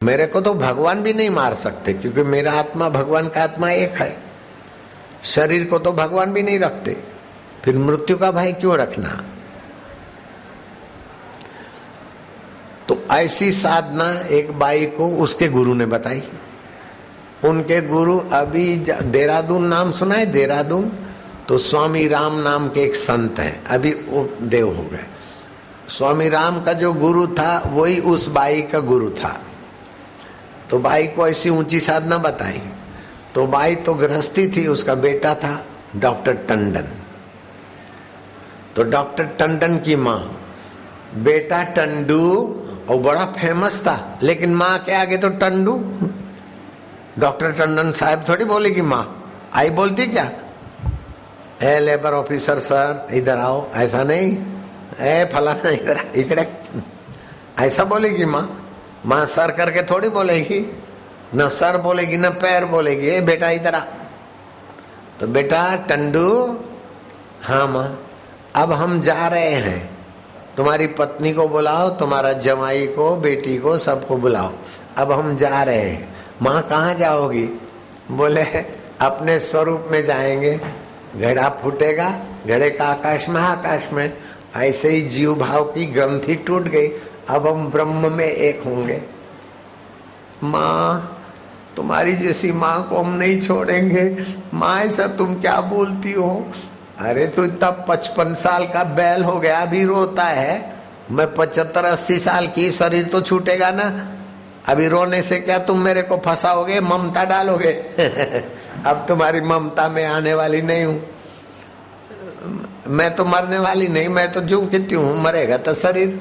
मेरे को तो भगवान भी नहीं मार सकते, क्योंकि मेरा आत्मा भगवान का आत्मा एक है। शरीर को तो भगवान भी नहीं रखते, फिर मृत्यु का भय क्यों रखना। तो ऐसी साधना एक बाई को उसके गुरु ने बताई। उनके गुरु, अभी देहरादून नाम सुना है? देहरादून तो स्वामी राम नाम के एक संत हैं, अभी वो देव हो गए। स्वामी राम का जो गुरु था वही उस बाई का गुरु था। तो बाई को ऐसी ऊंची साधना बताई। तो बाई तो गृहस्थी थी, उसका बेटा था डॉक्टर टंडन। तो डॉक्टर टंडन की माँ, बेटा टंडू, और बड़ा फेमस था, लेकिन माँ के आगे तो टंडू। डॉक्टर टंडन साहब थोड़ी बोलेगी माँ, आई बोलती क्या? ए लेबर ऑफिसर सर इधर आओ, ऐसा नहीं। ए फलाना इधर इकड़े, ऐसा बोलेगी माँ? माँ सर करके थोड़ी बोलेगी, न सर बोलेगी न पैर बोलेगी। ए बेटा इधर आ। तो बेटा टंडू, हाँ माँ अब हम जा रहे हैं, तुम्हारी पत्नी को बुलाओ, तुम्हारा जमाई को, बेटी को, सबको बुलाओ, अब हम जा रहे हैं। माँ कहाँ जाओगी? बोले अपने स्वरूप में जाएंगे। घड़ा फूटेगा, घड़े का आकाश में, आकाश में। ऐसे ही जीव भाव की ग्रंथि टूट गई, अब हम ब्रह्म में एक होंगे। माँ तुम्हारी जैसी माँ को हम नहीं छोड़ेंगे। माँ ऐसा तुम क्या बोलती हो? अरे तू इतना 55 साल का बैल हो गया, अभी रोता है। मैं 75-80 साल की, शरीर तो छूटेगा ना। अभी रोने से क्या तुम मेरे को फंसाओगे, ममता डालोगे? अब तुम्हारी ममता में आने वाली नहीं हूं मैं, तो मरने वाली नहीं, मैं तो जू की त्यों हूं, मरेगा तो शरीर।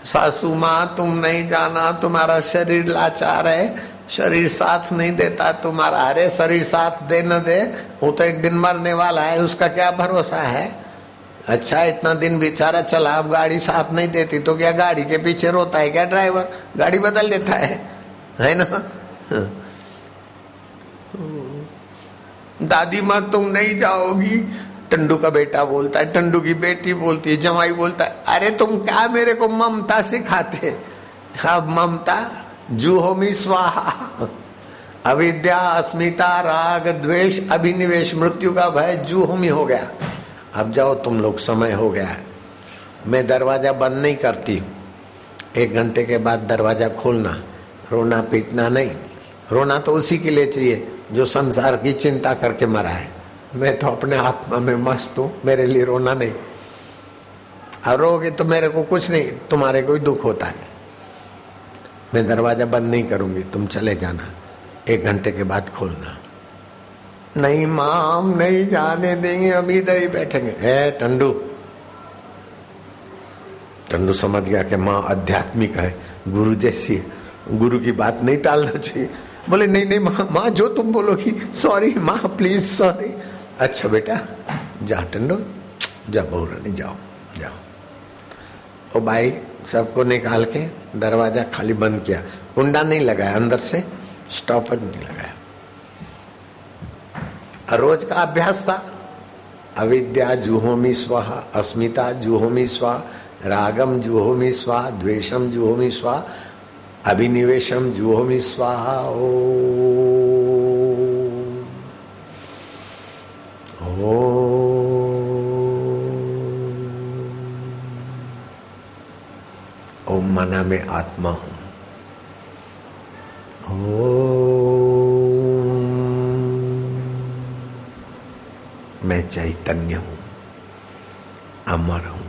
सासू माँ तुम नहीं जाना, तुम्हारा शरीर लाचार है, शरीर साथ नहीं देता तुम्हारा। अरे शरीर साथ दे न दे, वो तो एक दिन मरने वाला है, उसका क्या भरोसा है। अच्छा इतना दिन बेचारा चला, अब गाड़ी साथ नहीं देती तो क्या गाड़ी के पीछे रोता है क्या ड्राइवर? गाड़ी बदल देता है ना। दादी माँ तुम नहीं जाओगी, टंडू का बेटा बोलता है, टंडू की बेटी बोलती है, जमाई बोलता है। अरे तुम क्या मेरे को ममता सिखाते? अब ममता जुहोमी स्वाहा, अविद्या, अस्मिता, राग, द्वेष, अभिनिवेश, मृत्यु का भय, जुहोमी हो गया। अब जाओ तुम लोग, समय हो गया है। मैं दरवाजा बंद नहीं करती, 1 घंटे के बाद दरवाजा खोलना। रोना पीटना नहीं। रोना तो उसी के लिए चाहिए जो संसार की चिंता करके मरा है। मैं तो अपने आत्मा में मस्त हूं, मेरे लिए रोना नहीं। और रोगे तो मेरे को कुछ नहीं, तुम्हारे कोई दुख होता है। मैं दरवाजा बंद नहीं करूंगी, तुम चले जाना, 1 घंटे के बाद खोलना। नहीं माँ हम नहीं जाने देंगे, अभी इधर ही बैठेंगे। ए टंडू, टंडू समझ गया कि माँ आध्यात्मिक है, गुरु जैसी है, गुरु की बात नहीं टालना चाहिए। बोले नहीं नहीं माँ जो तुम बोलोगी, सॉरी माँ प्लीज सॉरी। अच्छा बेटा जा टंडू, जा बहू रानी, जाओ जाओ। ओ भाई सबको निकाल के दरवाजा खाली बंद किया, कुंडा नहीं लगाया, अंदर से स्टॉपर नहीं लगाया। रोज का अभ्यास था। अविद्या जुहोमी स्वाहा, अस्मिता जुहोमी स्वाहा, रागम जुहोमी स्वाहा, द्वेषम जुहोमी स्वाहा, अभिनिवेशम जुहोमी स्वाहा। ओम मना में आत्मा हूं। मैं चैतन्य हूं, अमर हूं।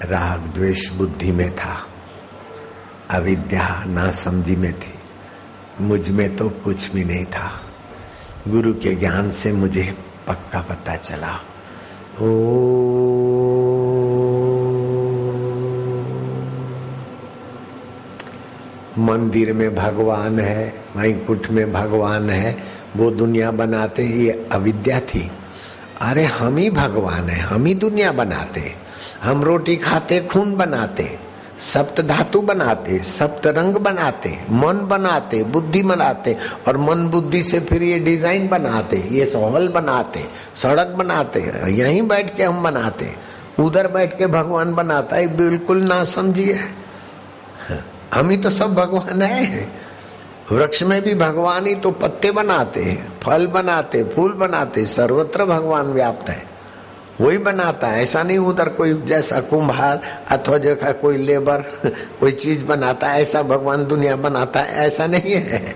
राग द्वेष बुद्धि में था, अविद्या नासमझी में थी, मुझ में तो कुछ भी नहीं था। गुरु के ज्ञान से मुझे पक्का पता चला। मंदिर में भगवान है, वैकुंठ में भगवान है, वो दुनिया बनाते ही अविद्या थी। अरे हम ही भगवान है, हम ही दुनिया बनाते। हम रोटी खाते खून बनाते, सप्त धातु बनाते, सप्त रंग बनाते, मन बनाते, बुद्धि बनाते, और मन बुद्धि से फिर ये डिजाइन बनाते, ये हॉल बनाते, सड़क बनाते, यहीं बैठ के हम बनाते, उधर बैठ के भगवान बनाता है। बिल्कुल ना समझिए, हम ही तो सब भगवान है। वृक्ष में भी भगवान ही तो पत्ते बनाते हैं, फल बनाते, फूल बनाते, सर्वत्र भगवान व्याप्त है, वही बनाता है। ऐसा नहीं उधर कोई जैसा कुम्हार अथवा जैसा कोई लेबर कोई चीज बनाता है ऐसा भगवान दुनिया बनाता है, ऐसा नहीं है।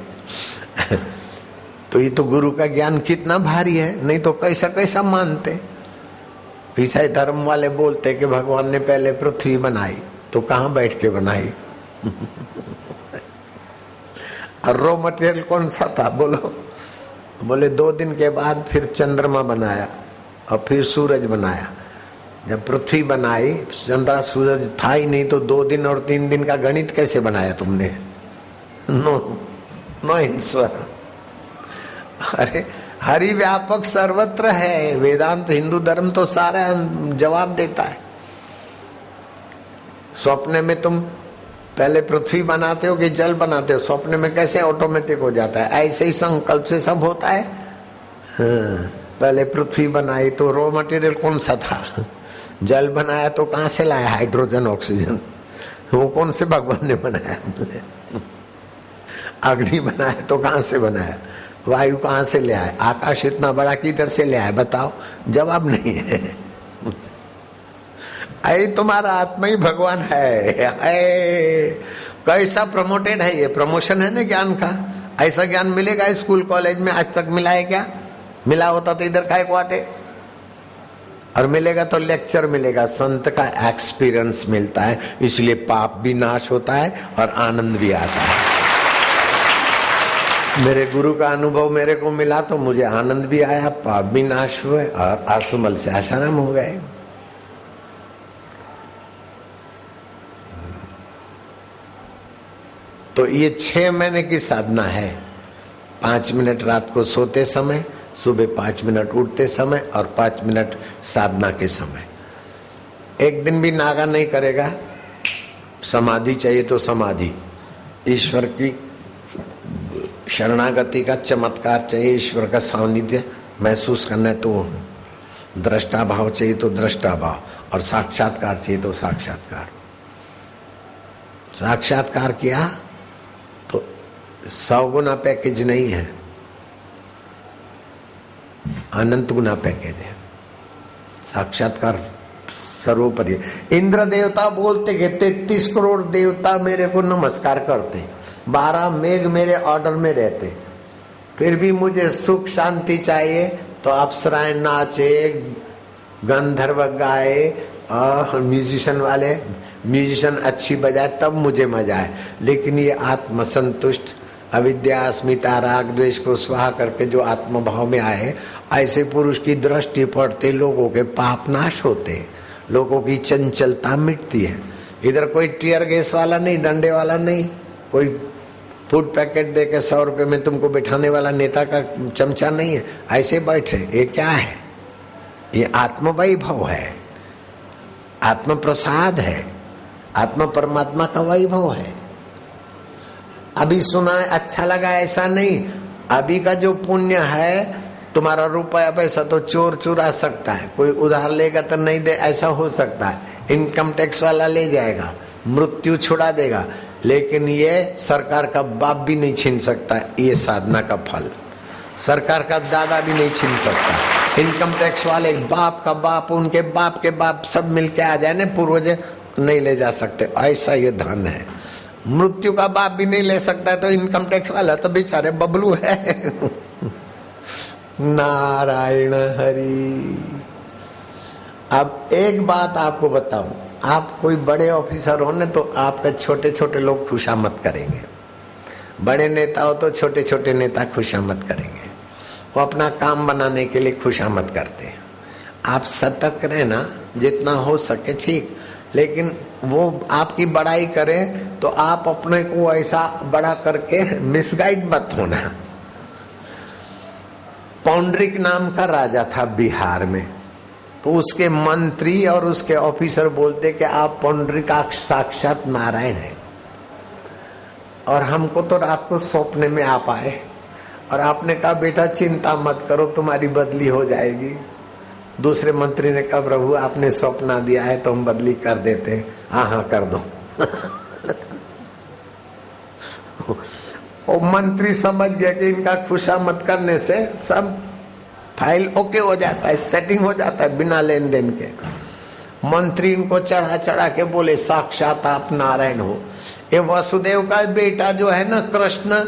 तो ये तो गुरु का ज्ञान कितना भारी है, नहीं तो कैसा कैसा मानते। ईसाई धर्म वाले बोलते कि भगवान ने पहले पृथ्वी बनाई, तो कहाँ बैठ के बनाई? और रॉ मटेरियल कौन सा था बोलो? बोले 2 दिन के बाद फिर चंद्रमा बनाया और फिर सूरज बनाया। जब पृथ्वी बनाई, चंद्रा सूरज था ही नहीं, तो 2 दिन और 3 दिन का गणित कैसे बनाया तुमने? No answer. अरे हरि व्यापक सर्वत्र है। वेदांत हिंदू धर्म तो सारा जवाब देता है। स्वप्न में तुम पहले पृथ्वी बनाते हो कि जल बनाते हो? स्वप्न में कैसे ऑटोमेटिक हो जाता है? ऐसे ही संकल्प से सब होता है। हाँ, पहले पृथ्वी बनाई तो रॉ मटेरियल कौन सा था? जल बनाया तो कहाँ से लाया हाइड्रोजन ऑक्सीजन? वो कौन से भगवान ने बनाया? अग्नि बनाया तो कहाँ से बनाया? वायु कहाँ से ले आए? आकाश इतना बड़ा किधर से ले आए? बताओ, जवाब नहीं है। ऐ तुम्हारा आत्मा ही भगवान है। कैसा प्रमोटेड है, ये प्रमोशन है ना ज्ञान का। ऐसा ज्ञान मिलेगा स्कूल कॉलेज में? आज तक मिला है क्या? मिला होता तो इधर काय को आते? और मिलेगा तो लेक्चर मिलेगा, संत का एक्सपीरियंस मिलता है, इसलिए पाप भी नाश होता है और आनंद भी आता है। मेरे गुरु का अनुभव मेरे को मिला तो मुझे आनंद भी आया, पाप भी नाश हुए और आसुमल से आसाराम हो गए। तो ये 6 महीने की साधना है। 5 मिनट रात को सोते समय, सुबह 5 मिनट उठते समय और 5 मिनट साधना के समय। एक दिन भी नागा नहीं करेगा। समाधि चाहिए तो समाधि, ईश्वर की शरणागति का चमत्कार चाहिए, ईश्वर का सानिध्य महसूस करना है तो दृष्टा भाव चाहिए तो दृष्टा भाव, और साक्षात्कार चाहिए तो साक्षात्कार। साक्षात्कार किया तो 100 गुना पैकेज नहीं है, अनंत गुना पैकेज है। साक्षात्कार सर्वोपरि। इंद्र देवता बोलते कि 33 करोड़ देवता मेरे को नमस्कार करते, 12 मेघ मेरे ऑर्डर में रहते, फिर भी मुझे सुख शांति चाहिए तो अप्सराएं नाचे, गंधर्व गाए और म्यूजिशियन अच्छी बजाए तब मुझे मजा आए। लेकिन ये आत्म संतुष्ट, अविद्या अस्मिता राग द्वेष को स्वाहा करके जो आत्म भाव में आए, ऐसे पुरुष की दृष्टि पड़ते लोगों के पाप नाश होते, लोगों की चंचलता मिटती है। इधर कोई टीयर गैस वाला नहीं, डंडे वाला नहीं, कोई फूड पैकेट दे के 100 रुपए में तुमको बैठाने वाला नेता का चमचा नहीं है। ऐसे बैठे, ये क्या है? ये आत्म वैभव है, आत्म प्रसाद है, आत्म परमात्मा का वैभव है। अभी सुना है अच्छा लगा ऐसा नहीं। अभी का जो पुण्य है, तुम्हारा रुपया पैसा तो चोर चुरा सकता है, कोई उधार लेगा तो नहीं दे, ऐसा हो सकता है। इनकम टैक्स वाला ले जाएगा, मृत्यु छुड़ा देगा, लेकिन ये सरकार का बाप भी नहीं छीन सकता। ये साधना का फल सरकार का दादा भी नहीं छीन सकता। इनकम टैक्स वाले बाप का बाप, उनके बाप के बाप सब मिलके आ जाए ना, पूर्वज नहीं ले जा सकते। ऐसा ये धन है। मृत्यु का बाप भी नहीं ले सकता है तो इनकम टैक्स वाला तो बेचारे बबलू है। नारायण हरि। अब एक बात आपको बताऊं, आप कोई बड़े ऑफिसर हो ना तो आपके छोटे छोटे लोग खुशामद करेंगे, बड़े नेता हो तो छोटे छोटे नेता खुशामद करेंगे। वो अपना काम बनाने के लिए खुशामद करते हैं। आप सतर्क रहना जितना हो सके, ठीक, लेकिन वो आपकी बड़ाई करे तो आप अपने को ऐसा बड़ा करके मिसगाइड मत होना। पौंड्रिक नाम का राजा था बिहार में, तो उसके मंत्री और उसके ऑफिसर बोलते कि आप पुंडरीकाक्ष साक्षात नारायण है, और हमको तो रात को सपने में आप आए और आपने कहा बेटा चिंता मत करो तुम्हारी बदली हो जाएगी। दूसरे मंत्री ने कहा प्रभु आपने सपना दिया है तो हम बदली कर देते हैं। हाँ हाँ कर दो। वो मंत्री समझ गया कि इनका खुशामद करने से सब फाइल ओके हो जाता है, सेटिंग हो जाता है बिना लेन देन के। मंत्री इनको चढ़ा चढ़ा के बोले साक्षात आप नारायण हो। ये वसुदेव का बेटा जो है ना कृष्ण,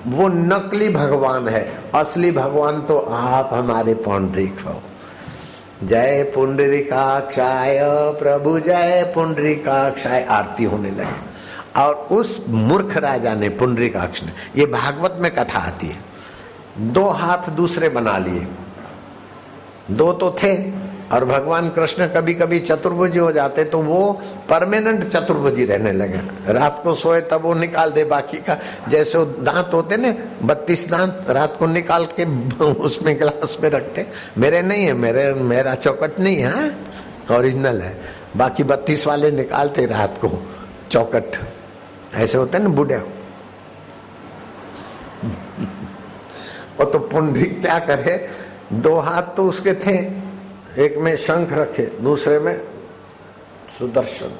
वो नकली भगवान है, असली भगवान तो आप हमारे पुंडरीक हो। जय पुंडरीकाक्षाय प्रभु जय पुंडरीकाक्षाय, आरती होने लगी। और उस मूर्ख राजा ने पुंडरीकाक्ष ने, ये भागवत में कथा आती है, 2 हाथ दूसरे बना लिए। 2 तो थे और भगवान कृष्ण कभी कभी चतुर्भुजी हो जाते तो वो परमानेंट चतुर्भुजी रहने लगे। रात को सोए तब वो निकाल दे बाकी का, जैसे वो दांत होते ने 32 दांत, रात को निकाल के उसमें ग्लास में रखते। मेरे नहीं है, मेरा चौकट नहीं है, ओरिजिनल है। बाकी 32 वाले निकालते रात को चौकट, ऐसे होते ना बूढ़े। और तो पुंडरी क्या करे, 2 हाथ तो उसके थे, एक में शंख रखे, दूसरे में सुदर्शन,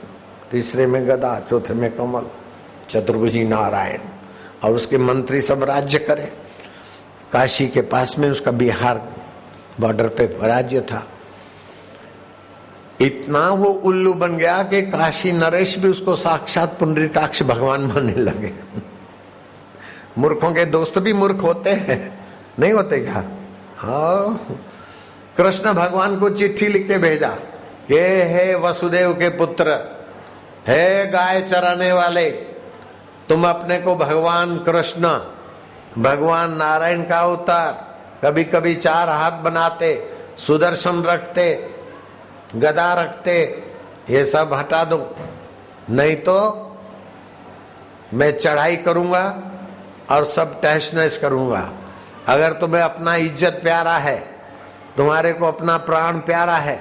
तीसरे में गदा, चौथे में कमल, चतुर्भुजी नारायण। और उसके मंत्री सब राज्य करे। काशी के पास में उसका बिहार बॉर्डर पे राज्य था। इतना वो उल्लू बन गया कि काशी नरेश भी उसको साक्षात पुंडरीकाक्ष भगवान मानने लगे। मूर्खों के दोस्त भी मूर्ख होते हैं, नहीं होते क्या? हाँ, कृष्ण भगवान को चिट्ठी लिख के भेजा कि हे वसुदेव के पुत्र, हे गाय चराने वाले, तुम अपने को भगवान कृष्ण, भगवान नारायण का अवतार, कभी कभी 4 हाथ बनाते, सुदर्शन रखते, गदा रखते, ये सब हटा दो, नहीं तो मैं चढ़ाई करूंगा और सब तहस नहस करूंगा। अगर तुम्हें अपना इज्जत प्यारा है, तुम्हारे को अपना प्राण प्यारा है,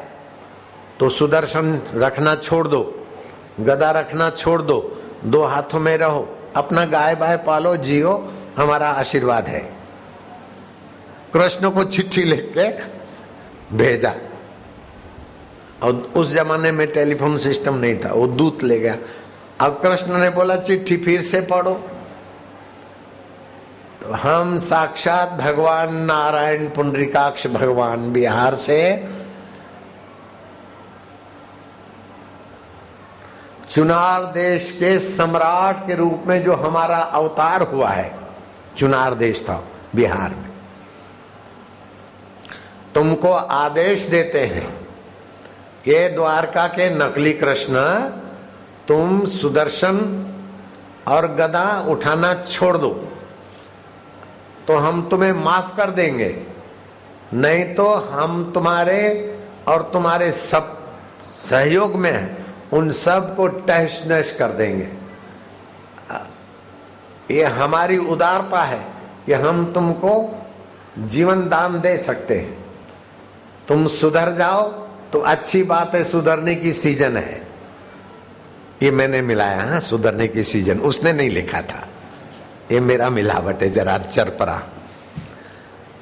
तो सुदर्शन रखना छोड़ दो, गदा रखना छोड़ दो, 2 हाथों में रहो, अपना गाय बाय पालो, जियो, हमारा आशीर्वाद है। कृष्ण को चिट्ठी लिख के भेजा। और उस जमाने में टेलीफोन सिस्टम नहीं था, वो दूत ले गया। अब कृष्ण ने बोला चिट्ठी फिर से पढ़ो। तो हम साक्षात भगवान नारायण पुंडरीकाक्ष भगवान बिहार से चुनार देश के सम्राट के रूप में जो हमारा अवतार हुआ है, चुनार देश था बिहार में, तुमको आदेश देते हैं कि द्वारका के नकली कृष्ण, तुम सुदर्शन और गदा उठाना छोड़ दो तो हम तुम्हें माफ कर देंगे, नहीं तो हम तुम्हारे और तुम्हारे सब सहयोग में हैं उन सब को तहस नहस कर देंगे। ये हमारी उदारता है कि हम तुमको जीवन दान दे सकते हैं। तुम सुधर जाओ तो अच्छी बात है, सुधरने की सीजन है। ये मैंने मिलाया, हाँ, सुधरने की सीजन उसने नहीं लिखा था, ये मेरा मिलावट है, जरा चरपरा।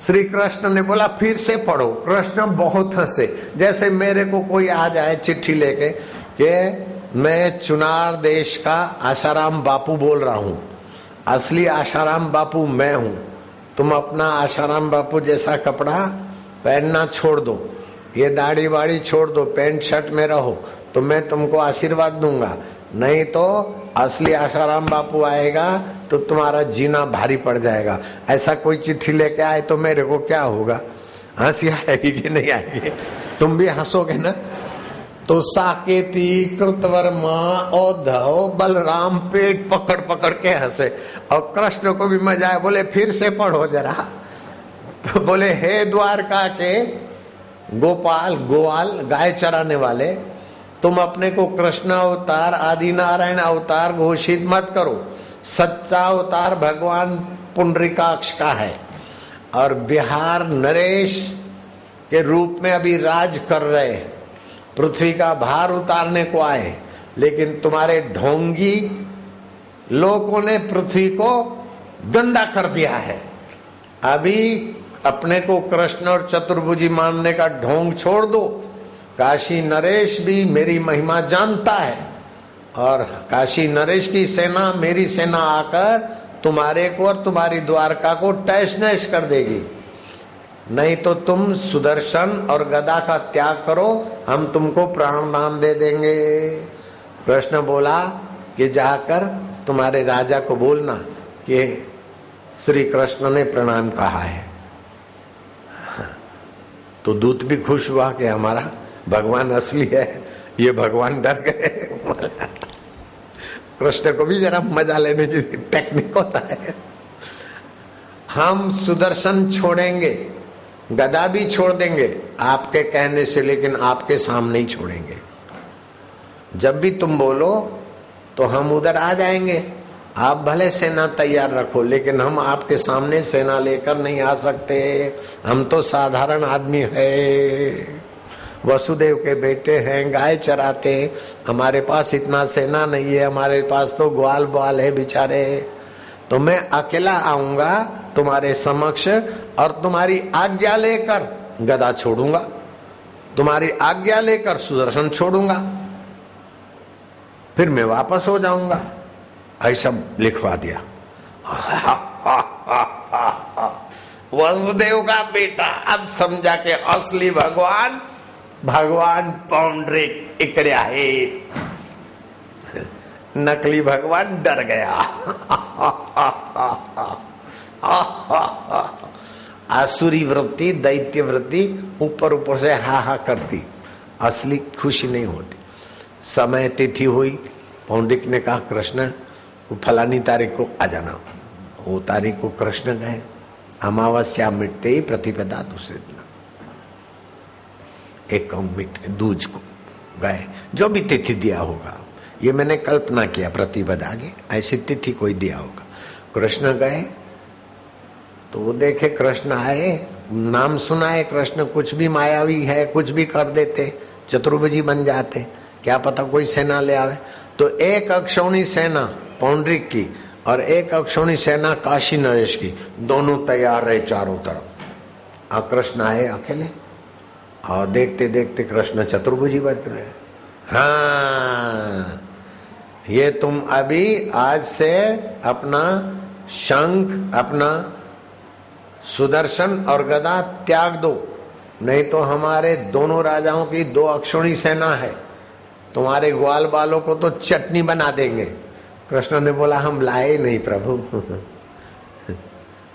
श्री कृष्ण ने बोला फिर से पढ़ो। कृष्ण बहुत हंसे, जैसे मेरे को कोई आ जाए चिट्ठी लेके कि मैं चुनार देश का आशाराम बापू बोल रहा हूं, असली आशाराम बापू मैं हूं, तुम अपना आशाराम बापू जैसा कपड़ा पहनना छोड़ दो, ये दाढ़ी वाड़ी छोड़ दो, पैंट शर्ट में रहो तो मैं तुमको आशीर्वाद दूंगा, नहीं तो असली आशाराम बापू आएगा तो तुम्हारा जीना भारी पड़ जाएगा। ऐसा कोई चिट्ठी लेके आए तो मेरे को क्या होगा? हंसी आएगी कि नहीं आएगी? तुम भी हंसोगे ना। तो साकेती, कृतवर्मा, औद्धव, बलराम पेट पकड़ पकड़ के हंसे और कृष्ण को भी मजा आया, बोले फिर से पढ़ो जरा। तो बोले हे द्वारका के गोपाल, गोवाल, गाय चराने वाले, तुम अपने को कृष्ण अवतार, आदि नारायण अवतार घोषित मत करो। सच्चा अवतार भगवान पुंडरीकाक्ष का है और बिहार नरेश के रूप में अभी राज कर रहे, पृथ्वी का भार उतारने को आए, लेकिन तुम्हारे ढोंगी लोगों ने पृथ्वी को गंदा कर दिया है। अभी अपने को कृष्ण और चतुर्भुजी मानने का ढोंग छोड़ दो। काशी नरेश भी मेरी महिमा जानता है, और काशी नरेश की सेना, मेरी सेना आकर तुम्हारे को और तुम्हारी द्वारका को तहस नहस कर देगी। नहीं तो तुम सुदर्शन और गदा का त्याग करो, हम तुमको प्राणदान दे देंगे। कृष्ण बोला कि जाकर तुम्हारे राजा को बोलना कि श्री कृष्ण ने प्रणाम कहा है। तो दूत भी खुश हुआ कि हमारा भगवान असली है, ये भगवान डर गए। कृष्ण को भी जरा मजा लेने की टेक्निक होता है। हम सुदर्शन छोड़ेंगे, गदा भी छोड़ देंगे आपके कहने से, लेकिन आपके सामने ही छोड़ेंगे। जब भी तुम बोलो तो हम उधर आ जाएंगे। आप भले सेना तैयार रखो, लेकिन हम आपके सामने सेना लेकर नहीं आ सकते। हम तो साधारण आदमी है, वसुदेव के बेटे हैं, गाय चराते। हमारे पास इतना सेना नहीं है, हमारे पास तो ग्वाल बाल है बेचारे। तो मैं अकेला आऊंगा तुम्हारे समक्ष और तुम्हारी आज्ञा लेकर गदा छोड़ूंगा, तुम्हारी आज्ञा लेकर सुदर्शन छोड़ूंगा, फिर मैं वापस हो जाऊंगा। ऐसा लिखवा दिया। वसुदेव का बेटा अब समझा के असली भगवान भगवान पौंडरिक इकडे आहे, नकली भगवान डर गया। आसुरी वृत्ति, दैत्य वृत्ति ऊपर ऊपर से हा हा करती, असली खुशी नहीं होती। समय तिथि हुई, पौंडरिक ने कहा कृष्ण को फलानी तारीख को आ जाना। वो तारीख को कृष्ण गए। अमावस्या मिटते ही प्रतिपदा दूसरे दिन एक मिट दूज को गए, जो भी तिथि दिया होगा, ये मैंने कल्पना किया, प्रतिपदा आगे ऐसी तिथि कोई दिया होगा। कृष्ण गए तो वो देखे कृष्ण आए, नाम सुनाए कृष्ण, कुछ भी मायावी है, कुछ भी कर देते, चतुर्भुजी बन जाते, क्या पता कोई सेना ले आवे। तो एक अक्षौणी सेना पौंडरिक की और एक अक्षौणी सेना काशी नरेश की, दोनों तैयार रहे चारों तरफ। और कृष्ण आए अकेले, और देखते देखते कृष्ण चतुर्भुजी बन रहे। हाँ, ये तुम अभी आज से अपना शंख, अपना सुदर्शन और गदा त्याग दो, नहीं तो हमारे दोनों राजाओं की दो अक्षौणी सेना है, तुम्हारे ग्वाल बालों को तो चटनी बना देंगे। कृष्ण ने बोला हम लाए नहीं प्रभु,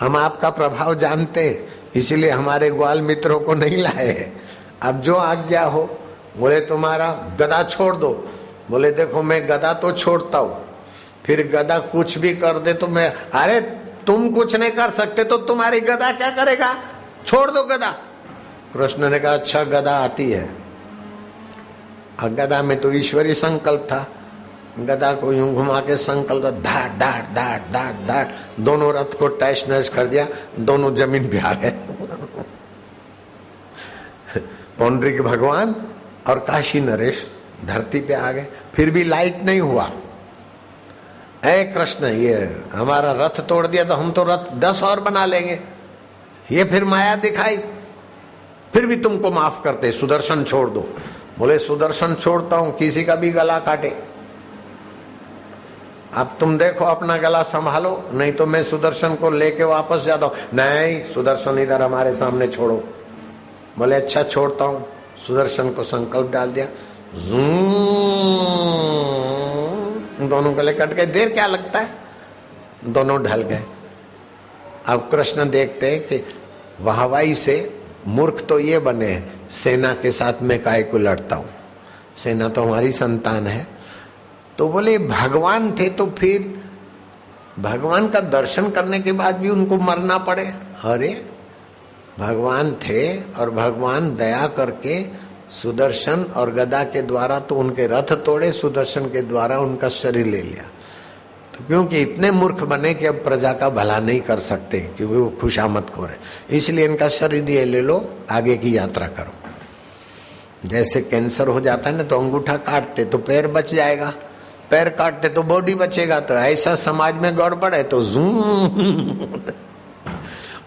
हम आपका प्रभाव जानते, इसीलिए हमारे ग्वाल मित्रों को नहीं लाए। अब जो आज्ञा हो। बोले तुम्हारा गदा छोड़ दो। बोले देखो मैं गदा तो छोड़ता हूं, फिर गदा कुछ भी कर दे तो मैं, अरे तुम कुछ नहीं कर सकते तो तुम्हारी गदा क्या करेगा, छोड़ दो गदा। कृष्ण ने कहा अच्छा गदा आती है। गदा में तो ईश्वरीय संकल्प था, गदा को यूं घुमा के संकल्प, धाड़ धाड़ धाड़ धाड़ धाड़, दोनों रथ को तहस नहस कर दिया, दोनों जमीन पे आ गए। पौंडरिक भगवान और काशी नरेश धरती पे आ गए। फिर भी लाइट नहीं हुआ। ऐ कृष्ण, ये हमारा रथ तोड़ दिया तो हम तो रथ 10 और बना लेंगे, ये फिर माया दिखाई, फिर भी तुमको माफ करते, सुदर्शन छोड़ दो। बोले सुदर्शन छोड़ता हूं, किसी का भी गला काटे, अब तुम देखो अपना गला संभालो, नहीं तो मैं सुदर्शन को लेके वापस जाता हूं। नहीं, सुदर्शन इधर हमारे सामने छोड़ो। बोले अच्छा छोड़ता हूं। सुदर्शन को संकल्प डाल दिया, दोनों गले कट गए। देर क्या लगता है, दोनों ढल गए। अब कृष्ण देखते हैं कि वाहवाई से मूर्ख तो ये बने, सेना के साथ में काहे को लड़ता हूं, सेना तो हमारी संतान है। तो बोले भगवान थे तो फिर भगवान का दर्शन करने के बाद भी उनको मरना पड़े। अरे भगवान थे और भगवान दया करके सुदर्शन और गदा के द्वारा तो उनके रथ तोड़े, सुदर्शन के द्वारा उनका शरीर ले लिया। तो क्योंकि इतने मूर्ख बने कि अब प्रजा का भला नहीं कर सकते, क्योंकि वो खुशामद खोर है, इसलिए इनका शरीर ये ले लो, आगे की यात्रा करो। जैसे कैंसर हो जाता है ना, तो अंगूठा काटते तो पैर बच जाएगा, पैर काटते तो बॉडी बचेगा। तो ऐसा समाज में गड़बड़ है तो जूम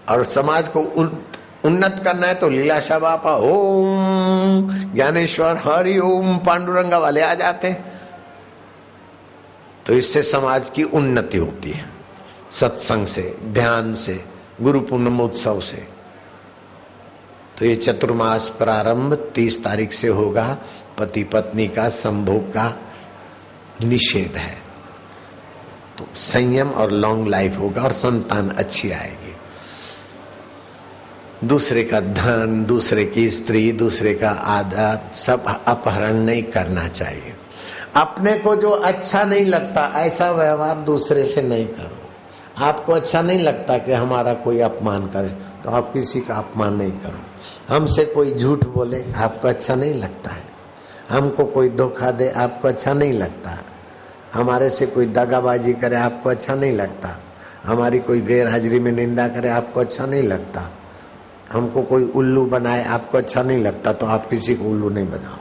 और समाज को उन्नत करना है तो लीलाशाह बापा ओम, ज्ञानेश्वर हरि ओम, पांडुरंगा वाले आ जाते। तो इससे समाज की उन्नति होती है, सत्संग से, ध्यान से, गुरु पूर्णिमोत्सव से। तो ये चतुर्मास प्रारंभ 30 तारीख से होगा। पति पत्नी का संभोग का निषेध है, तो संयम और लॉन्ग लाइफ होगा और संतान अच्छी आएगी। दूसरे का धन, दूसरे की स्त्री, दूसरे का आदर सब अपहरण नहीं करना चाहिए। अपने को जो अच्छा नहीं लगता ऐसा व्यवहार दूसरे से नहीं करो। आपको अच्छा नहीं लगता कि हमारा कोई अपमान करे तो आप किसी का अपमान नहीं करो। हमसे कोई झूठ बोले आपको अच्छा नहीं लगता है, हमको कोई धोखा दे आपको अच्छा नहीं लगता, हमारे से कोई दगाबाजी करे आपको अच्छा नहीं लगता, हमारी कोई गैर हाजिरी में निंदा करे आपको अच्छा नहीं लगता, हमको कोई उल्लू बनाए आपको अच्छा नहीं लगता, तो आप किसी को उल्लू नहीं बनाओ।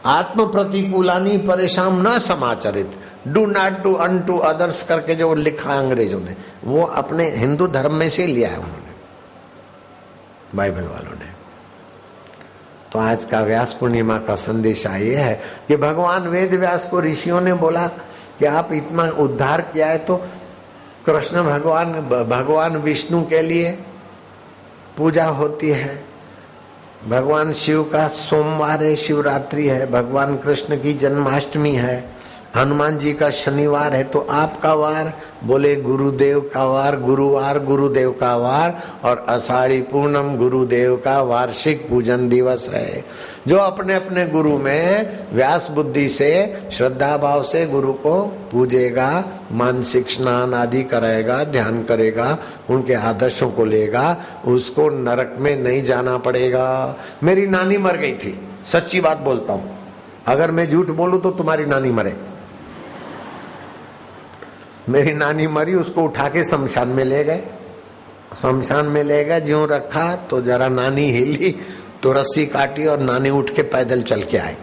आत्म प्रतिकूलानी परेशान न समाचरित, do not do unto others करके जो लिखा अंग्रेजों ने, वो अपने हिंदू धर्म में से लिया है उन्होंने, बाइबल वालों ने। तो आज का व्यास पूर्णिमा का संदेशा ये है कि भगवान वेद व्यास को ऋषियों ने बोला कि आप इतना उद्धार किया है, तो कृष्ण भगवान विष्णु के लिए पूजा होती है, भगवान शिव का सोमवार है, शिवरात्रि है, भगवान कृष्ण की जन्माष्टमी है, हनुमान जी का शनिवार है, तो आपका वार बोले गुरुदेव का वार, गुरुवार गुरुदेव का वार, और आषाढ़ी पूर्णम गुरुदेव का वार्षिक पूजन दिवस है। जो अपने अपने गुरु में व्यास बुद्धि से, श्रद्धा भाव से गुरु को पूजेगा, मानसिक स्नान आदि कराएगा, ध्यान करेगा, उनके आदर्शों को लेगा, उसको नरक में नहीं जाना पड़ेगा। मेरी नानी मर गई थी, सच्ची बात बोलता हूं, अगर मैं झूठ बोलूं तो तुम्हारी नानी मरे। मेरी नानी मरी, उसको उठा के शमशान में ले गए, शमशान में ले गए, ज्यों रखा तो जरा नानी हिली तो रस्सी काटी और नानी उठ के पैदल चल के आई।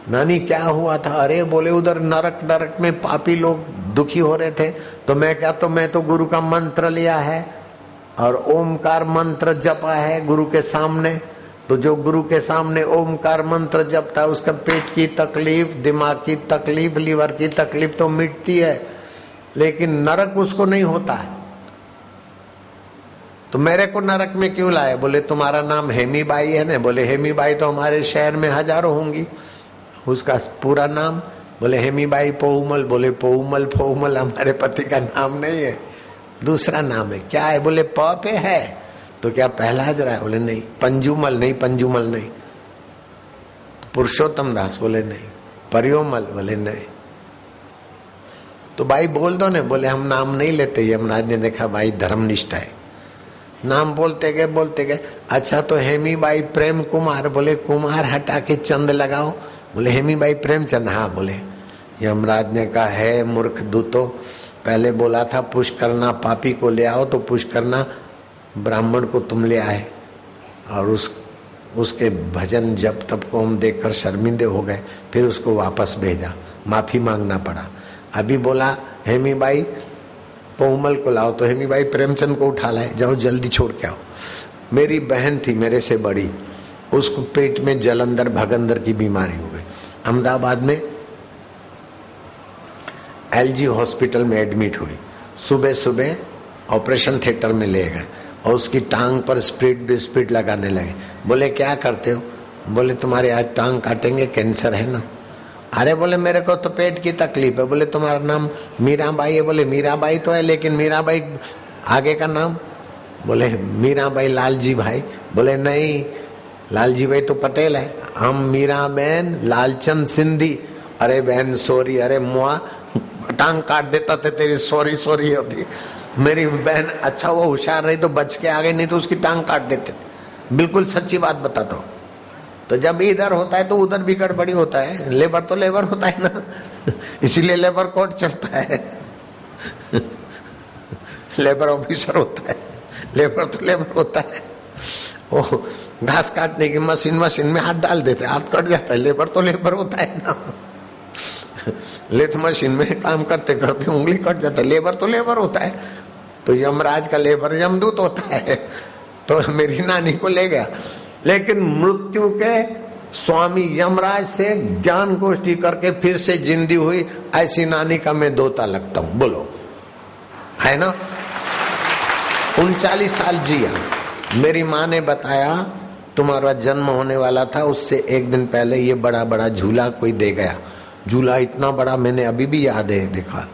नानी क्या हुआ था? अरे बोले उधर नरक में पापी लोग दुखी हो रहे थे, तो मैं क्या, तो मैं तो गुरु का मंत्र लिया है और ओमकार मंत्र जपा है गुरु के सामने। तो जो गुरु के सामने ओमकार मंत्र जपता है उसका पेट की तकलीफ, दिमाग की तकलीफ, लीवर की तकलीफ तो मिटती है, लेकिन नरक उसको नहीं होता है। तो मेरे को नरक में क्यों लाए? बोले तुम्हारा नाम हेमी बाई है ना? बोले हेमी बाई तो हमारे शहर में हजारों होंगी। उसका पूरा नाम? बोले हेमी बाई पोउमल। बोले पोउमल फोउमल हमारे पति का नाम नहीं है, दूसरा नाम है। क्या है? बोले प पे है। तो क्या पहला हजरा है? बोले नहीं। पंजुमल? नहीं, पंजुमल नहीं। पुरुषोत्तम दास? बोले नहीं। परियोमल? बोले नहीं। तो भाई बोल दो ने। बोले हम नाम नहीं लेते। यमराज ने देखा भाई धर्मनिष्ठ है, नाम बोलते गए। अच्छा तो हेमी बाई प्रेम कुमार? बोले कुमार हटा के चंद लगाओ। बोले हेमी बाई प्रेमचंद? हाँ। बोले यमराज ने कहा है मूर्ख दूतो, पहले बोला था पुष्करना पापी को ले आओ, तो पुष्करना ब्राह्मण को तुम ले आए और उसके भजन जप तप को हम देखकर शर्मिंदे हो गए, फिर उसको वापस भेजा, माफी मांगना पड़ा। अभी बोला हेमी बाई पोमल को लाओ, तो हेमी बाई प्रेमचंद को उठा लाए, जाओ जल्दी छोड़ के आओ। मेरी बहन थी मेरे से बड़ी, उसको पेट में जलंधर भगंदर की बीमारी हो गई। अहमदाबाद में एलजी हॉस्पिटल में एडमिट हुई। सुबह ऑपरेशन थिएटर में ले गए और उसकी टांग पर स्प्रिट लगाने लगे। बोले क्या करते हो? बोले तुम्हारे आज टांग काटेंगे, कैंसर है ना। अरे बोले मेरे को तो पेट की तकलीफ है। बोले तुम्हारा नाम मीराबाई है? बोले मीराबाई तो है, लेकिन मीराबाई आगे का नाम? बोले मीराबाई लालजी भाई। बोले नहीं, लालजी भाई तो पटेल है, हम मीरा बहन लालचंद सिंधी। अरे बहन सॉरी, अरे मुआ टांग काट देता थे तेरी सॉरी होती। मेरी बहन अच्छा वो होशियार रही तो बच के आ गई, नहीं तो उसकी टांग काट देते थे। बिल्कुल सच्ची बात बताता हूँ। तो जब इधर होता है तो उधर भी गड़बड़ी होता है। लेबर तो लेबर होता है ना, इसीलिए लेबर कोर्ट चलता है। लेबर ऑफिसर होता है, लेबर तो लेबर होता है। वो घास काटने की मशीन में हाथ डाल देते, हाथ कट जाता है, लेबर तो लेबर होता है ना। लेथ मशीन में काम करते करते उंगली कट जाता है, लेबर तो लेबर होता है। तो यमराज का लेबर यमदूत होता है। तो मेरी नानी को ले गया, लेकिन मृत्यु के स्वामी यमराज से ज्ञान गोष्ठी करके फिर से जिंदी हुई, ऐसी नानी का मैं दोता लगता हूं। बोलो, है ना। 39 साल जिया। मेरी माँ ने बताया तुम्हारा जन्म होने वाला था, उससे एक दिन पहले ये बड़ा बड़ा झूला कोई दे गया। झूला इतना बड़ा, मैंने अभी भी याद है, देखा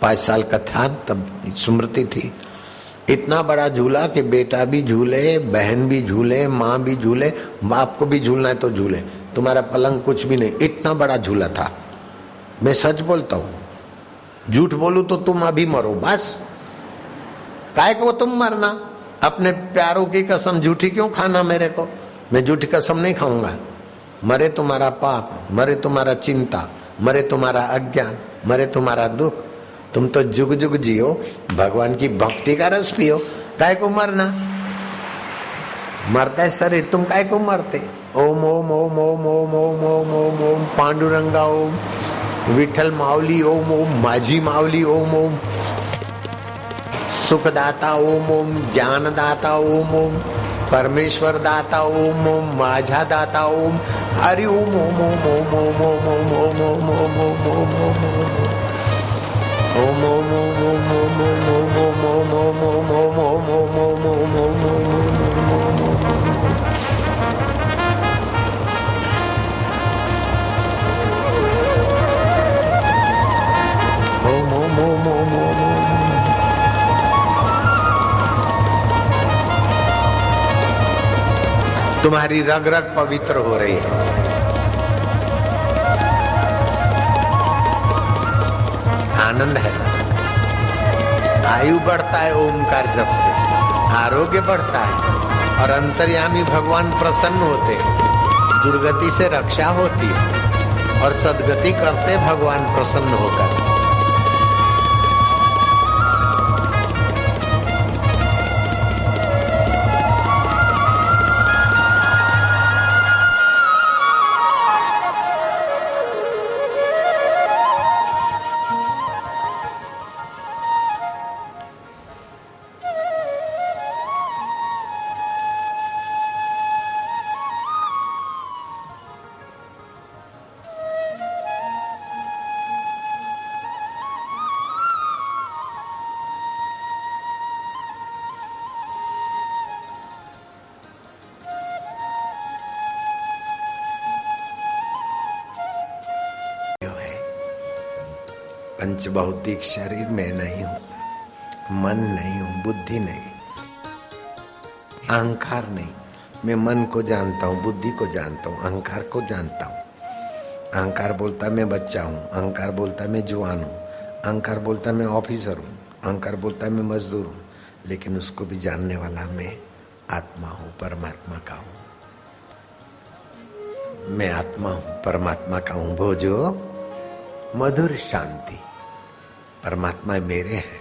5 साल का था तब, स्मृति थी। इतना बड़ा झूला कि बेटा भी झूले, बहन भी झूले, माँ भी झूले, बाप को भी झूलना है तो झूले। तुम्हारा पलंग कुछ भी नहीं, इतना बड़ा झूला था। मैं सच बोलता हूँ, झूठ बोलूं तो तुम अभी मरो बस। काय को तुम मरना, अपने प्यारों की कसम झूठी क्यों खाना मेरे को। मैं झूठी कसम नहीं खाऊंगा। मरे तुम्हारा पाप, मरे तुम्हारा चिंता, मरे तुम्हारा अज्ञान, मरे तुम्हारा दुख। तुम तो जुग जुग जियो, भगवान की भक्ति का रस पियो। काय को मरना, मरता है शरीर, तुम काय को मरते। ओम ओम ओम ओम ओम ओम ओम ओम ओम पांडुरंगा ओम, विठल मावली ओम ओम, माझी मावली ओम ओम, सुखदाता ओम ओम, ज्ञानदाता ओम ओम, परमेश्वर दाता ओम ओम, माझा दाता ओम, हरि ओम ओम ओम ओम ओम ओम ओम ओम ओम ओम ओम ओम तुम्हारी रग रग पवित्र हो रही है। आनंद है, आयु बढ़ता है ओमकार जप से, आरोग्य बढ़ता है और अंतर्यामी भगवान प्रसन्न होते, दुर्गति से रक्षा होती है और सद्गति करते भगवान प्रसन्न होकर। पंच भौतिक शरीर में नहीं हूं, मन नहीं हूं, बुद्धि नहीं, अहंकार नहीं। मैं मन को जानता हूं, बुद्धि को जानता हूं, अहंकार को जानता हूं। अहंकार बोलता मैं बच्चा हूं, अहंकार बोलता मैं जवान हूं, अहंकार बोलता मैं ऑफिसर हूं, अहंकार बोलता मैं मजदूर हूं, लेकिन उसको भी जानने वाला मैं आत्मा हूं, परमात्मा का हूं। मैं आत्मा हूं, परमात्मा का हूं। भोजो मधुर शांति, परमात्मा मेरे है।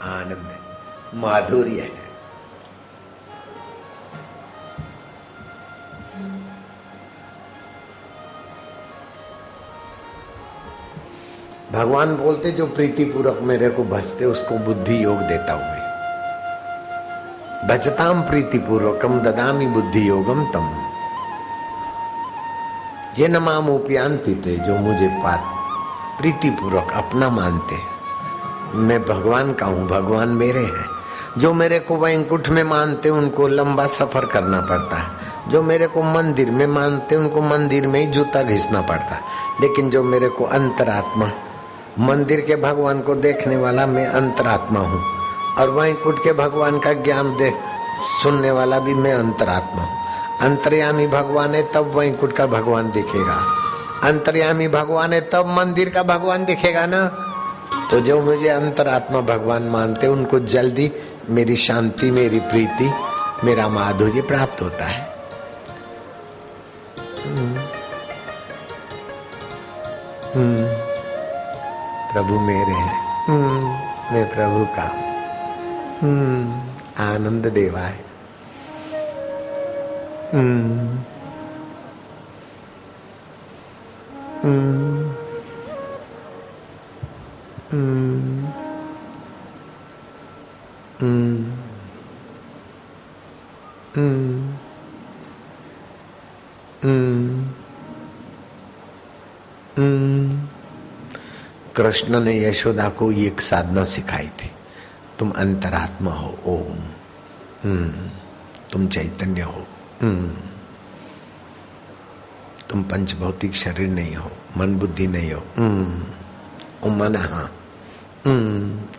आनंद है, माधुर्य है। भगवान बोलते जो प्रीति पूर्वक मेरे को भजते उसको बुद्धि योग देता हूं मैं। भजताम प्रीति पूर्वकम ददामी बुद्धि योगम तम, ये नमामुपयांति थे, जो मुझे पाते प्रीति पूर्वक अपना मानते। मैं भगवान का हूँ, भगवान मेरे हैं। जो मेरे को वैकुंठ में मानते उनको लंबा सफर करना पड़ता है, जो मेरे को मंदिर में मानते उनको मंदिर में ही जूता घिसना पड़ता है। लेकिन जो मेरे को अंतरात्मा, मंदिर के भगवान को देखने वाला मैं अंतरात्मा हूँ, और वैकुंठ के भगवान का ज्ञान देख सुनने वाला भी मैं अंतरात्मा हूँ। अंतर्यामी भगवान है तब वैकुंठ का भगवान दिखेगा, अंतर्यामी भगवान है तब मंदिर का भगवान दिखेगा ना। तो जो मुझे अंतरात्मा भगवान मानते उनको जल्दी मेरी शांति, मेरी प्रीति, मेरा माधुर्य प्राप्त होता है। प्रभु मेरे हैं, मैं प्रभु का आनंद देवा है। कृष्ण ने यशोदा को ये एक साधना सिखाई थी, तुम अंतरात्मा हो, ओम, तुम चैतन्य हो, तुम पंचभौतिक शरीर नहीं हो, मन बुद्धि नहीं हो, ओम मन, हाँ,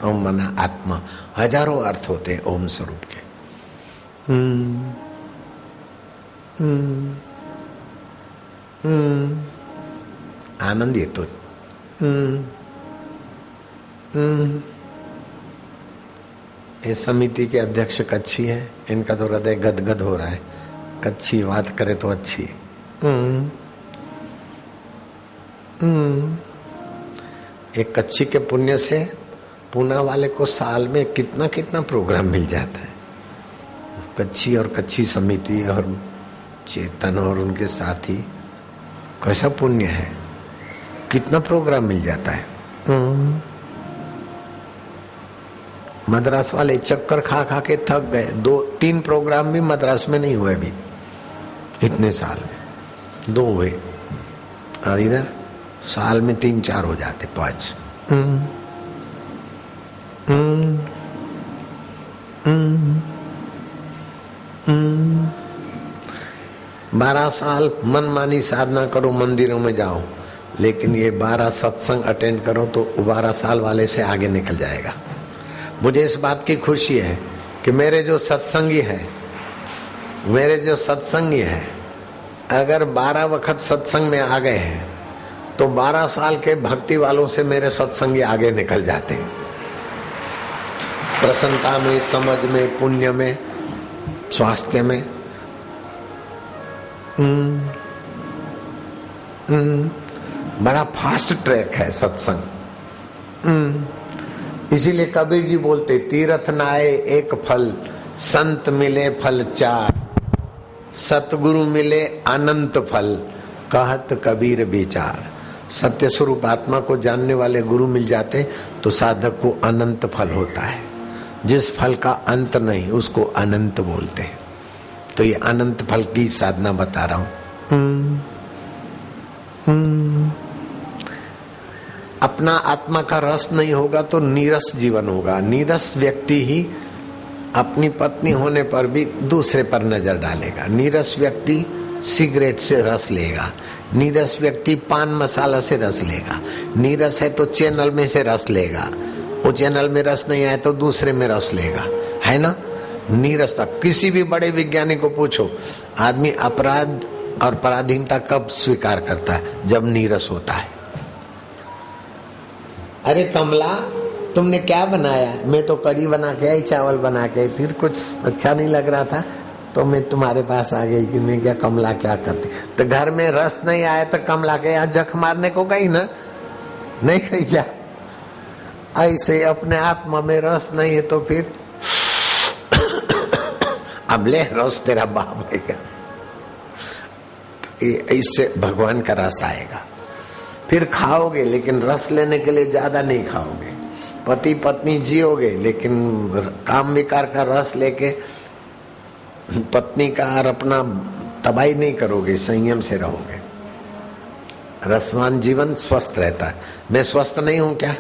ओम मन आत्मा, हजारों अर्थ होते हैं ओम स्वरूप के। आनंद ये तो ये समिति के अध्यक्ष कच्छी है, इनका तो हृदय गदगद हो रहा है। कच्छी बात करे तो अच्छी। एक कच्छी के पुण्य से पूना वाले को साल में कितना कितना प्रोग्राम मिल जाता है। कच्छी और कच्छी समिति और चेतन और उनके साथी, कैसा पुण्य है, कितना प्रोग्राम मिल जाता है। मद्रास वाले चक्कर खा खा के थक गए, 2-3 प्रोग्राम भी मद्रास में नहीं हुए अभी इतने साल में, 2 हुए, और इधर साल में 3-4 हो जाते, 5। 12 साल मनमानी साधना करो, मंदिरों में जाओ, लेकिन ये 12 सत्संग अटेंड करो तो 12 साल वाले से आगे निकल जाएगा। मुझे इस बात की खुशी है कि मेरे जो सत्संगी है, अगर 12 वक्त सत्संग में आ गए हैं तो 12 साल के भक्ति वालों से मेरे सत्संगी आगे निकल जाते हैं, प्रसन्नता में, समझ में, पुण्य में, स्वास्थ्य में। बड़ा फास्ट ट्रैक है सत्संग। इसीलिए कबीर जी बोलते, तीर्थ नाए एक फल, संत मिले फल 4, सतगुरु मिले अनंत फल, कहत कबीर विचार। सत्य स्वरूप आत्मा को जानने वाले गुरु मिल जाते तो साधक को अनंत फल होता है। जिस फल का अंत नहीं उसको अनंत बोलते हैं। तो ये अनंत फल की साधना बता रहा हूं। अपना आत्मा का रस नहीं होगा तो नीरस जीवन होगा। नीरस व्यक्ति ही अपनी पत्नी होने पर भी दूसरे पर नजर डालेगा। नीरस व्यक्ति सिगरेट से रस लेगा, नीरस व्यक्ति पान मसाला से रस लेगा, नीरस है तो चैनल में से रस लेगा, वो चैनल में रस नहीं आए तो दूसरे में रस लेगा, है ना। नीरसता, किसी भी बड़े विज्ञानी को पूछो, आदमी अपराध और पराधीनता कब स्वीकार करता है? जब नीरस होता है। अरे कमला, तुमने क्या बनाया? मैं तो कढ़ी बना के आई, चावल बना के, फिर कुछ अच्छा नहीं लग रहा था तो मैं तुम्हारे पास आ गई कि मैं क्या कमला क्या करती। तो घर में रस नहीं आया तो कमला के यहाँ जख मारने को गई ना, नहीं गई क्या? ऐसे अपने आत्मा में रस नहीं है तो फिर अब ले रस तेरा बाप है क्या? तो इससे भगवान का रस आएगा। फिर खाओगे लेकिन रस लेने के लिए ज्यादा नहीं खाओगे। पति पत्नी जियोगे लेकिन काम विकार का रस लेके पत्नी का और अपना तबाही नहीं करोगे, संयम से रहोगे। रसवान जीवन स्वस्थ रहता है। मैं स्वस्थ नहीं हूं क्या?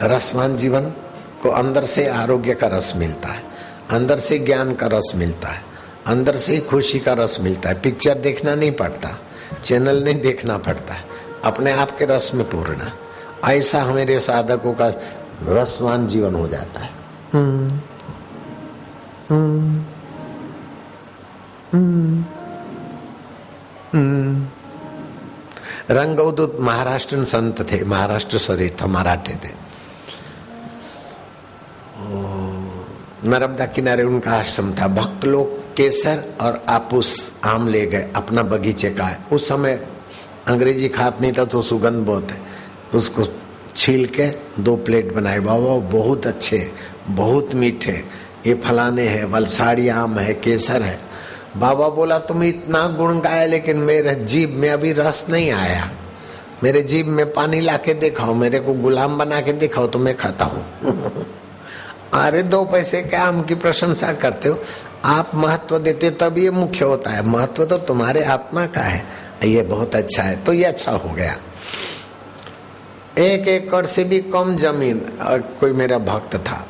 रसवान जीवन को अंदर से आरोग्य का रस मिलता है, अंदर से ज्ञान का रस मिलता है, अंदर से खुशी का रस मिलता है। पिक्चर देखना नहीं पड़ता, चैनल नहीं देखना पड़ता है, अपने आप के रस में पूर्ण। ऐसा हमारे साधकों का रसवान जीवन हो जाता है। रंगवदूत महाराष्ट्रन संत थे, महाराष्ट्र शरीर था, मराठे थे। नर्मदा किनारे उनका आश्रम था। भक्त लोग केसर और आपूस आम ले गए, अपना बगीचे का है। उस समय अंग्रेजी खात नहीं था तो सुगंध बहुत है, उसको छील के 2 प्लेट बनाए। बाबा बहुत अच्छे, बहुत मीठे, ये फलाने हैं, वलसाड़ी आम है, केसर है। बाबा बोला तुम इतना गुण गाया लेकिन मेरे जीभ में अभी रस नहीं आया, मेरे जीभ में पानी लाके दिखाओ, मेरे को गुलाम बना के दिखाओ तो मैं खाता हूँ। अरे 2 पैसे के आम की प्रशंसा करते हो, आप महत्व देते तब ये मुख्य होता है, महत्व तो तुम्हारे आत्मा का है। ये बहुत अच्छा है, तो ये अच्छा हो गया। 1 एकड़ से भी कम जमीन, और कोई मेरा भक्त था,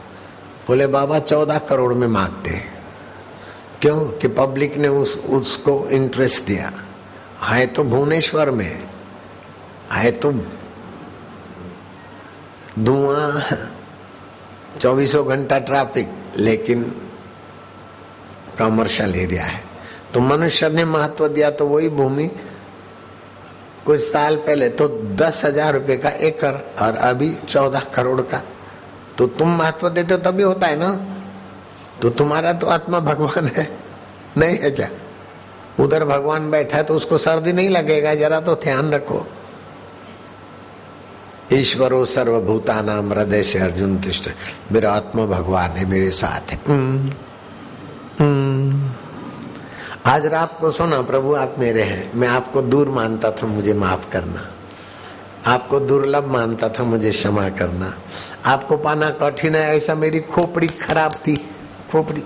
बोले बाबा 14 करोड़ में मांगते हैं। क्यों? कि पब्लिक ने उसको इंटरेस्ट दिया। है तो भुवनेश्वर में, है तो धुआं, 24 घंटा ट्रैफिक, लेकिन कमर्शियल एरिया है। तो मनुष्य ने महत्व दिया, तो वही भूमि कुछ साल पहले तो 10,000 रुपए का एकड़ और अभी 14 करोड़ का। तो तुम महत्व देते हो तभी होता है ना। तो तुम्हारा तो आत्मा भगवान है, नहीं है क्या? उधर भगवान बैठा है तो उसको सर्दी नहीं लगेगा, जरा तो ध्यान रखो। ईश्वरो सर्वभूतानां हृदय से अर्जुन तिष्ठ, मेरा आत्मा भगवान है, मेरे साथ है। आज रात को सोना, प्रभु आप मेरे हैं, मैं आपको दूर मानता था, मुझे माफ करना, आपको दुर्लभ मानता था, मुझे क्षमा करना, आपको पाना कठिन है, ऐसा मेरी खोपड़ी खराब थी, खोपड़ी।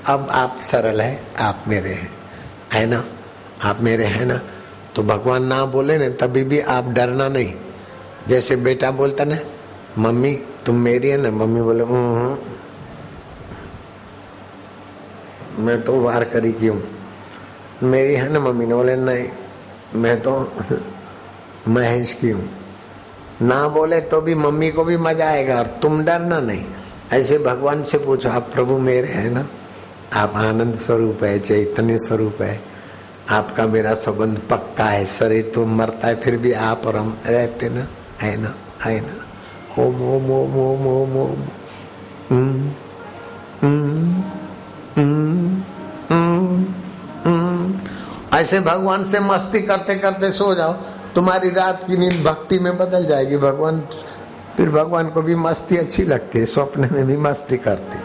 अब आप सरल है, आप मेरे हैं, है ना, आप मेरे हैं ना। तो भगवान ना बोले ना तभी भी आप डरना नहीं। जैसे बेटा बोलता ना मम्मी तुम मेरी है ना, मम्मी बोले मैं तो वार करी की हूँ, मेरी है ना मम्मी ने, बोले नहीं मैं तो महेश की हूँ। ना बोले तो भी मम्मी को भी मजा आएगा और तुम डरना नहीं। ऐसे भगवान से पूछो, आप प्रभु मेरे हैं ना, आप आनंद स्वरूप है, चैतन्य स्वरूप है, आपका मेरा संबंध पक्का है, शरीर तो मरता है फिर भी आप और हम रहते ना, है ना, है ना। ओम ओम ओम ओम ओम ओम। ऐसे भगवान से मस्ती करते करते सो जाओ, तुम्हारी रात की नींद भक्ति में बदल जाएगी। भगवान, फिर भगवान को भी मस्ती अच्छी लगती है, स्वप्न में भी मस्ती करते।